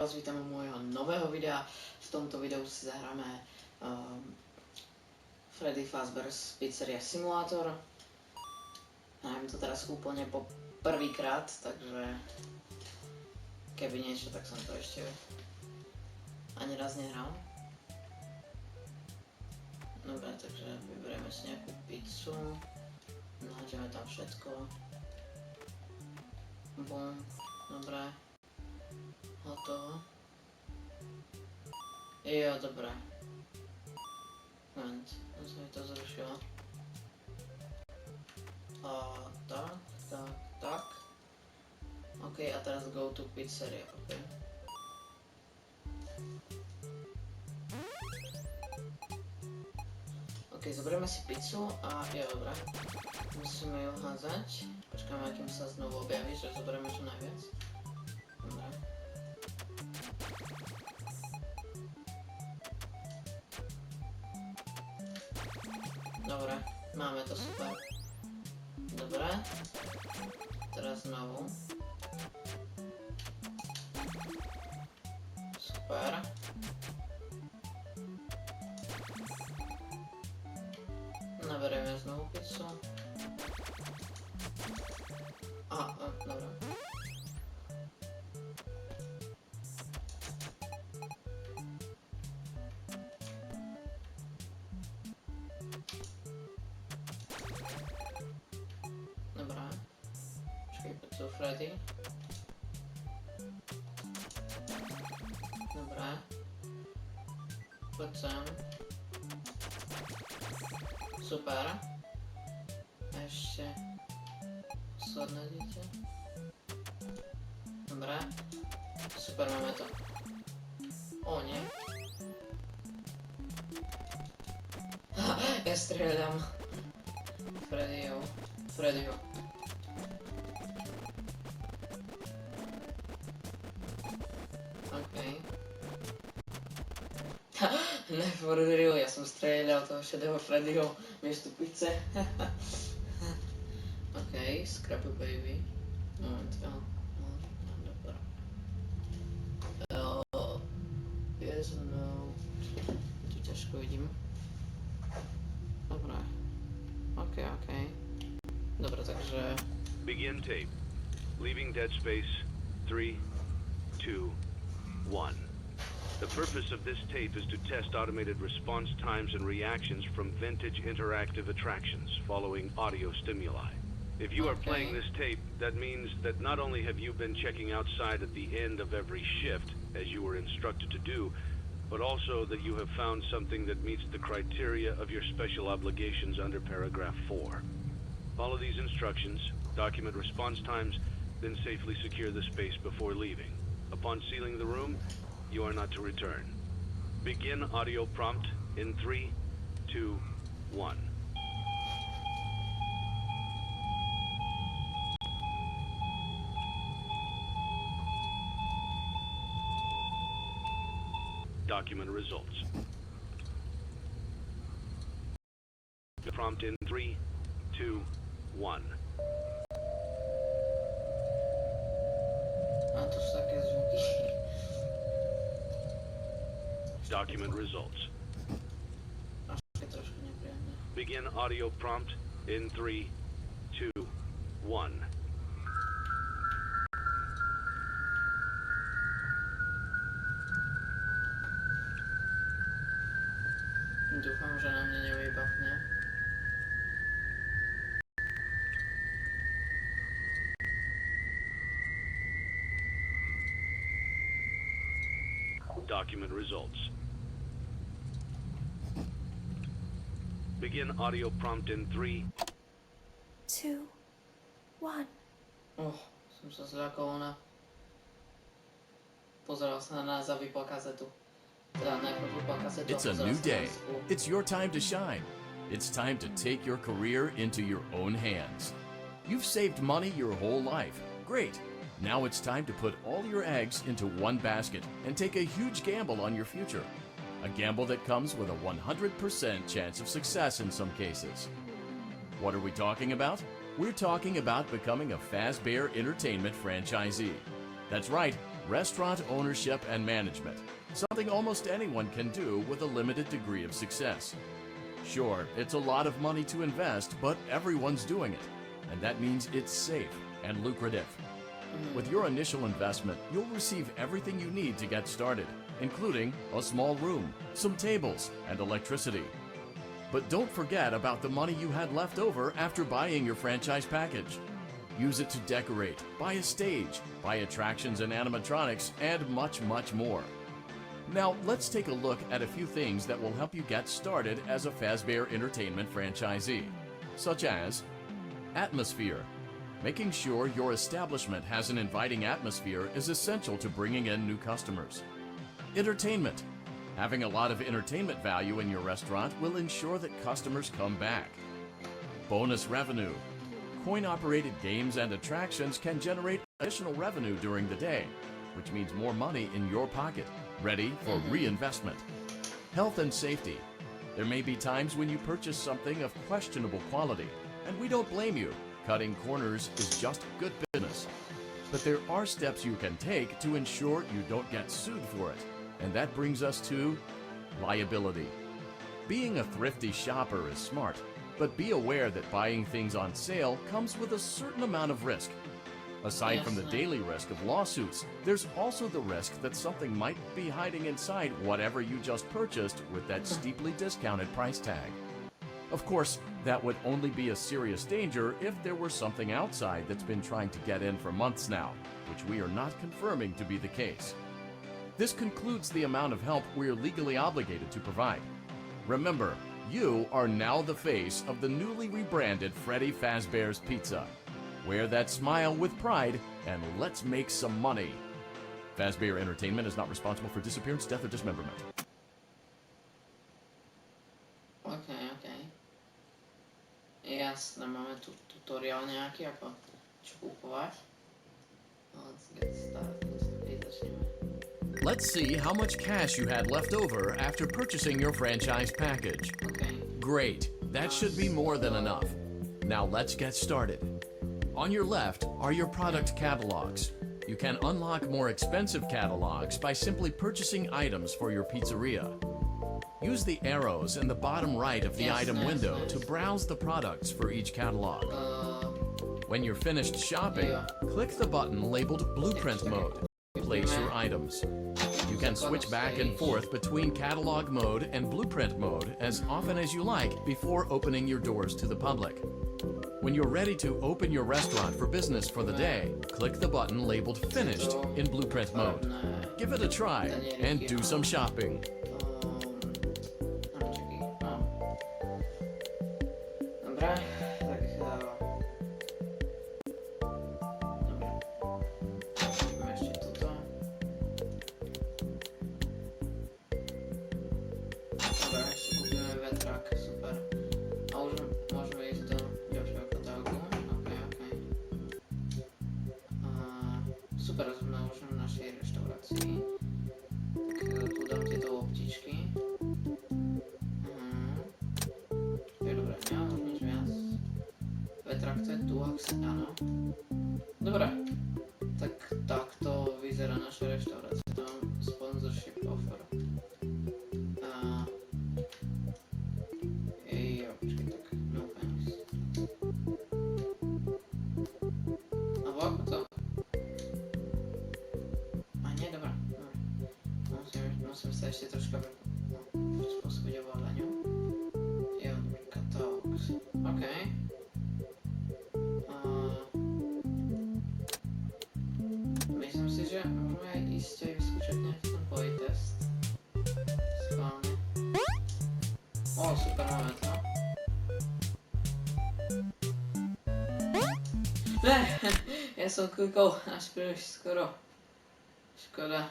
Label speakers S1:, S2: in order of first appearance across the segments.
S1: Vás vítam u môjho nového videa. V tomto videu si zahráme Freddy Fazbear z Pizzeria Simulátor. Hrajem to teraz úplne po prvýkrát, takže keby niečo, tak som to ešte ani raz nehral. Dobre, takže vyberieme si nejakú pizzu, nájdeme tam všetko. Bum, dobre. Hotovo. Jo, dobré. Moment, to sa mi to zrušilo. Tak. OK, a teraz go to pizzeria, OK. OK, zoberieme si pizzu a jo, dobré. Musíme ju házať. Počkáme, akým sa znovu objaví, že zoberieme čo najviac. Dobre. Dobre, máme to, super. Dobre. Teraz znovu. Super. Naberieme znovu pizzu. Dobre. Dobrá. Počkej, poď tu Freddy. Dobrá. Poď sem. Super. Ešte posledné dieťa. Dobrá. Super, máme to. O, nie. Ja strieľam Freddyho. OK. For real, ja som strieľal toho šedého Freddyho miesto pizze. OK, scrappy baby. Moment, dobre. Yes, no. Tu ťažko vidím. Dobre. OK. Dobre, takže...
S2: Begin tape. Leaving dead space. 3, 2, 1. The purpose of this tape is to test automated response times and reactions from vintage interactive attractions following audio stimuli. If you are playing this tape, that means that not only have you been checking outside at the end of every shift, as you were instructed to do, but also that you have found something that meets the criteria of your special obligations under paragraph 4. Follow these instructions, document response times, then safely secure the space before leaving. Upon sealing the room, you are not to return. Begin audio prompt in 3, 2, 1. Document results. Prompt in 3, 2, 1.
S1: A to sú také zvuky.
S2: Document results.
S1: Až také trošku nepríjemné.
S2: Begin audio prompt in 3, 2, 1.
S1: Dúfam, že na mne nevybavne.
S2: Document results. Begin audio prompt in 3,
S3: 2, 1.
S1: Som sa zľakol na... Pozeral sa na nás a vypal kazetu.
S4: It's a new day. It's your time to shine. It's time to take your career into your own hands. You've saved money your whole life. Great. Now it's time to put all your eggs into one basket and take a huge gamble on your future. A gamble that comes with a 100% chance of success in some cases. What are we talking about? We're talking about becoming a Fazbear Entertainment franchisee. That's right, restaurant ownership and management, something almost anyone can do with a limited degree of success. Sure, it's a lot of money to invest, but everyone's doing it, and that means it's safe and lucrative. With your initial investment, you'll receive everything you need to get started, including a small room, some tables, and electricity. But don't forget about the money you had left over after buying your franchise package. Use it to decorate, buy a stage, buy attractions and animatronics, and much, much more. Now, let's take a look at a few things that will help you get started as a Fazbear Entertainment franchisee, such as atmosphere. Making sure your establishment has an inviting atmosphere is essential to bringing in new customers. Entertainment. Having a lot of entertainment value in your restaurant will ensure that customers come back. Bonus revenue. Coin-operated games and attractions can generate additional revenue during the day, which means more money in your pocket, ready for reinvestment. Health and safety. There may be times when you purchase something of questionable quality, and we don't blame you. Cutting corners is just good business. But there are steps you can take to ensure you don't get sued for it. And that brings us to liability. Being a thrifty shopper is smart, but be aware that buying things on sale comes with a certain amount of risk. Aside from the daily risk of lawsuits, there's also the risk that something might be hiding inside whatever you just purchased with that steeply discounted price tag. Of course, that would only be a serious danger if there were something outside that's been trying to get in for months now, which we are not confirming to be the case. This concludes the amount of help we're legally obligated to provide. Remember, you are now the face of the newly rebranded Freddy Fazbear's Pizza. Wear that smile with pride, and let's make some money. Fazbear Entertainment is not responsible for disappearance, death, or dismemberment.
S1: Jasné, máme tu tutoriál nejaký, ako čo kúpovať. Let's get started.
S4: Let's see how much cash you had left over after purchasing your franchise package.
S1: Okay.
S4: Great, that should be more than enough. Now let's get started. On your left are your product catalogs. You can unlock more expensive catalogs by simply purchasing items for your pizzeria. Use the arrows in the bottom right of the item window to browse the products for each catalog. When you're finished shopping, click the button labeled Blueprint Mode. Place your items. You can switch back and forth between catalog mode and blueprint mode as often as you like before opening your doors to the public. When you're ready to open your restaurant for business for the day, click the button labeled Finished in Blueprint Mode. Give it a try and do some shopping.
S1: Dobre, tak takto vyzerá naša reštaurácia. Tam sponsorship offer. Počkej, tak no pennies. Alebo ako to? A nie, dobré. Musím sa ešte troška prispôsobiť ovládaniu. Jo, dobrý, catalogs. OK. Myslím si, že môžeme aj ísť aj vyskúšať nejaký ten playtest. Schválne. Super máme to. Ne, ja som kúkol až príliš skoro. Škoda.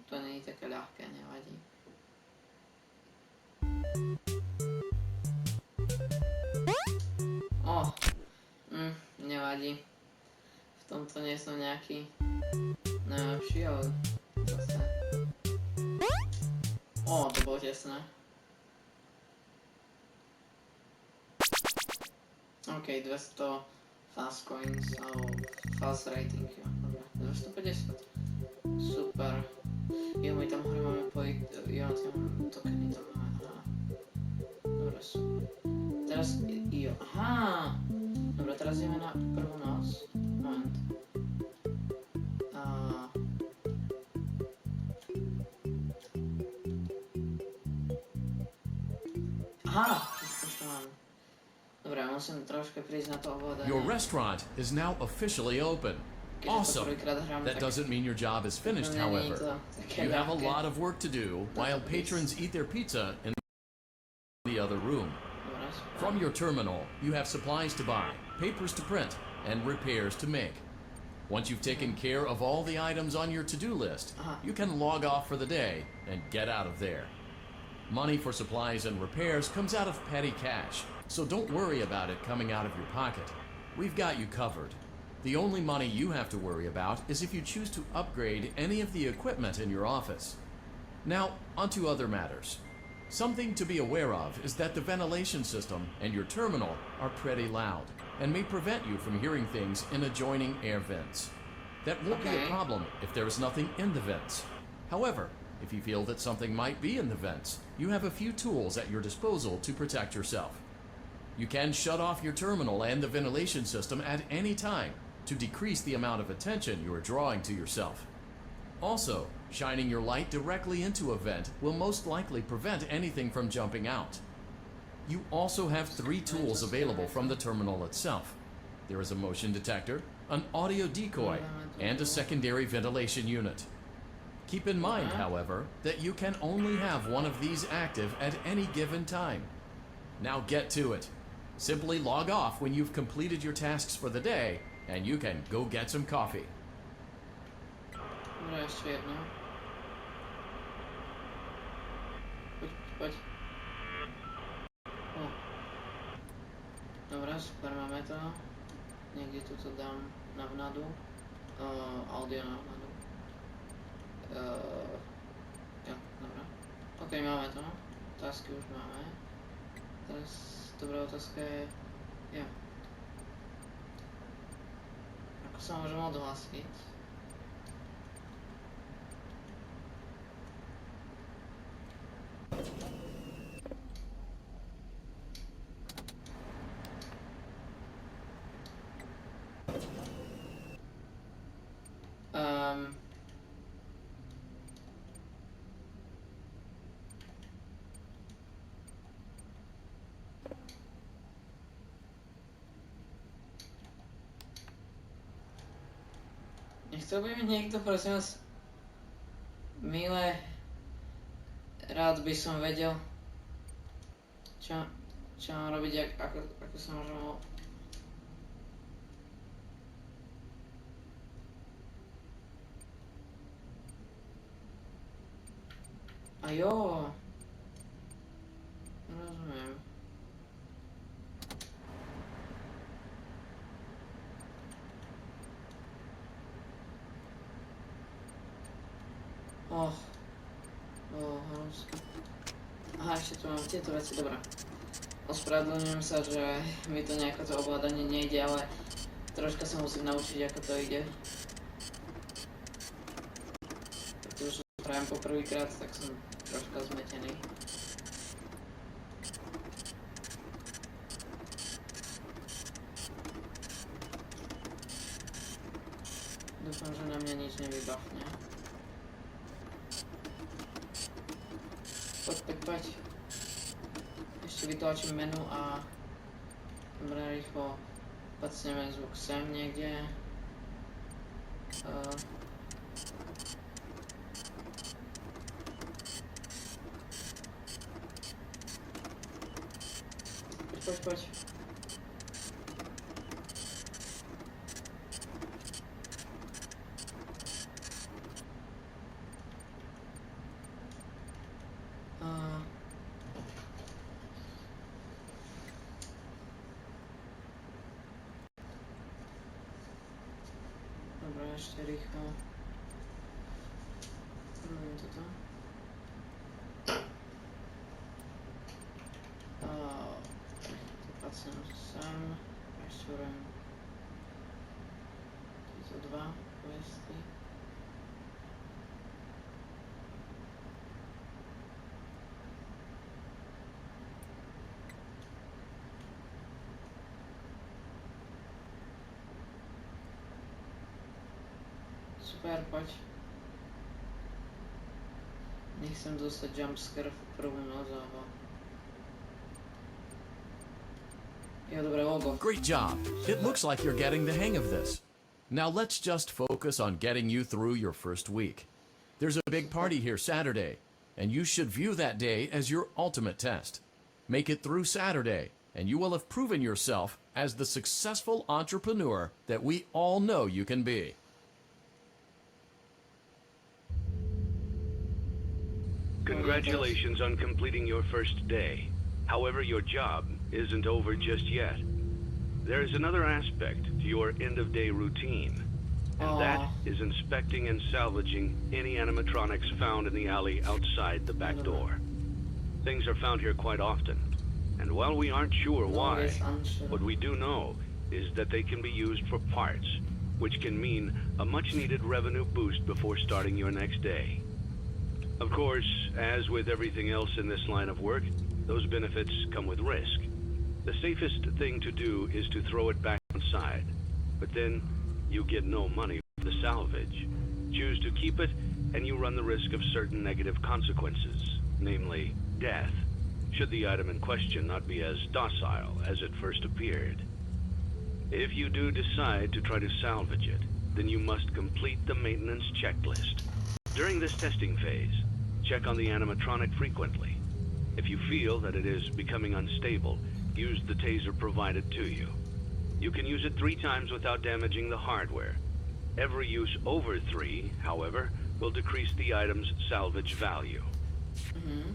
S1: To nie je také ľahké, nevadí. Nevadí. V tomto nie som nejaký najlepší, ale zase. To bolo tesné. OK, 200 fast coins alebo fast rating, jo. Dobre, 250. Super. Jo, my tam hore máme jo, tam tokeny tam máme, aha. Dobre, super. Teraz, jo, aha. Dobre, teraz ideme na prvú noc. Moment. Aha, už to mám. Dobre, musím troška prísť na to ovládanie.
S4: Your restaurant is now officially open. Awesome. That doesn't mean your job is finished, however. You have a lot of work to do while patrons eat their pizza in the other room. From your terminal, you have supplies to buy, papers to print, and repairs to make. Once you've taken care of all the items on your to-do list, you can log off for the day and get out of there. Money for supplies and repairs comes out of petty cash, so don't worry about it coming out of your pocket. We've got you covered. The only money you have to worry about is if you choose to upgrade any of the equipment in your office. Now, onto other matters. Something to be aware of is that the ventilation system and your terminal are pretty loud and may prevent you from hearing things in adjoining air vents. That won't be a problem if there is nothing in the vents. However, if you feel that something might be in the vents, you have a few tools at your disposal to protect yourself. You can shut off your terminal and the ventilation system at any time to decrease the amount of attention you are drawing to yourself. Also, shining your light directly into a vent will most likely prevent anything from jumping out. You also have 3 tools available from the terminal itself. There is a motion detector, an audio decoy, and a secondary ventilation unit. Keep in mind, however, that you can only have one of these active at any given time. Now get to it. Simply log off when you've completed your tasks for the day, and you can go get some coffee.
S1: Dobre, ešte jedno. Poď. Dobre, super, máme to. Niekde tu to dám na vnadu. Audio na vnadu. Jo, dobre. Ok, máme to. Otázky už máme. Teraz dobrá otázka je... Jo. Ako sa môžem odhlásiť? Nechcel by mi niekto, prosím vás, milé, rád by som vedel, čo mám robiť, ako sa môžem... A jo, rozumiem. Hrozky. Aha, ešte tu mám tieto veci, dobré. Ospravedlňujem sa, že mi to nejako to ovládanie nejde, ale troška sa musím naučiť, ako to ide. Pretože prajem po prvýkrát, tak som troška zmetený. Dúfam, že na mňa nič nevybachne. Poď. Ešte vytlačím menu a dobre, rýchlo pacneme zvuk sem niekde. Poď. Dobre, ešte rýchlo. Robím toto. Pacnem sem. Ešte urobím 2 questy. Super, poď. Nechcem dostať jumpscare v prvú noc, alebo... Jo, dobré, logo.
S4: Great job. It looks like you're getting the hang of this. Now let's just focus on getting you through your first week. There's a big party here Saturday, and you should view that day as your ultimate test. Make it through Saturday, and you will have proven yourself as the successful entrepreneur that we all know you can be.
S2: Congratulations on completing your first day. However, your job isn't over just yet. There is another aspect to your end-of-day routine, and that is inspecting and salvaging any animatronics found in the alley outside the back door. Things are found here quite often, and while we aren't sure why, what we do know is that they can be used for parts, which can mean a much-needed revenue boost before starting your next day. Of course, as with everything else in this line of work, those benefits come with risk. The safest thing to do is to throw it back inside, but then you get no money for the salvage. Choose to keep it, and you run the risk of certain negative consequences, namely death, should the item in question not be as docile as it first appeared. If you do decide to try to salvage it, then you must complete the maintenance checklist. During this testing phase, check on the animatronic frequently. If you feel that it is becoming unstable, use the taser provided to you. You can use it 3 times without damaging the hardware. Every use over 3, however, will decrease the item's salvage value.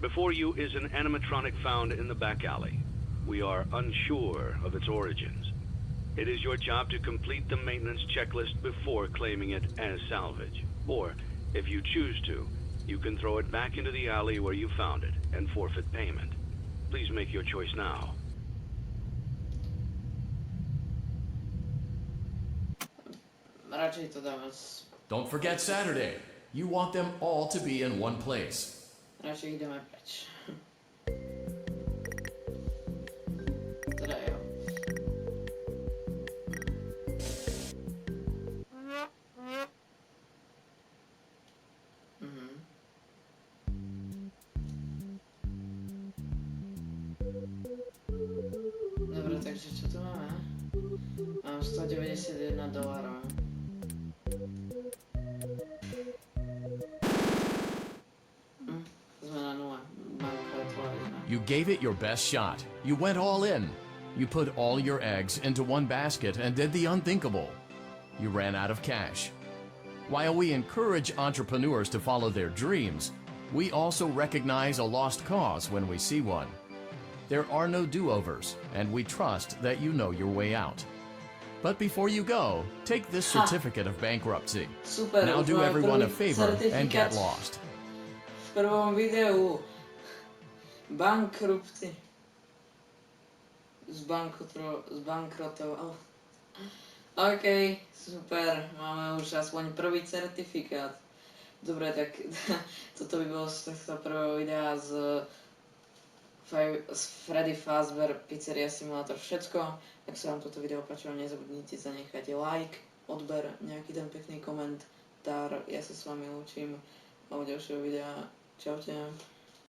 S2: Before you is an animatronic found in the back alley. We are unsure of its origins. It is your job to complete the maintenance checklist before claiming it as salvage. Or, if you choose to, you can throw it back into the alley where you found it and forfeit payment. Please make your choice now.
S4: Don't forget Saturday. You want them all to be in one place.
S1: Radšej ideme preč. Teda jo. Dobre, takže čo tu máme? Mám $191.
S4: You gave it your best shot. You went all in. You put all your eggs into one basket and did the unthinkable. You ran out of cash. While we encourage entrepreneurs to follow their dreams, we also recognize a lost cause when we see one. There are no do-overs, and we trust that you know your way out. But before you go, take this certificate of bankruptcy.
S1: Super,
S4: now do everyone a favor and get lost.
S1: V prvom videu bankrupty zbankrotoval. OK, super, máme už aspoň prvý certifikát. Dobre, tak toto by bolo z tohto prvého videa z Freddy Fazbear, pizzeria simulátor, všetko. Ak sa vám toto video páčilo, nezabudnite zanechať like, odber, nejaký ten pekný komentár. Ja sa s vami lúčim. Mám ďalšieho videa. Čaute.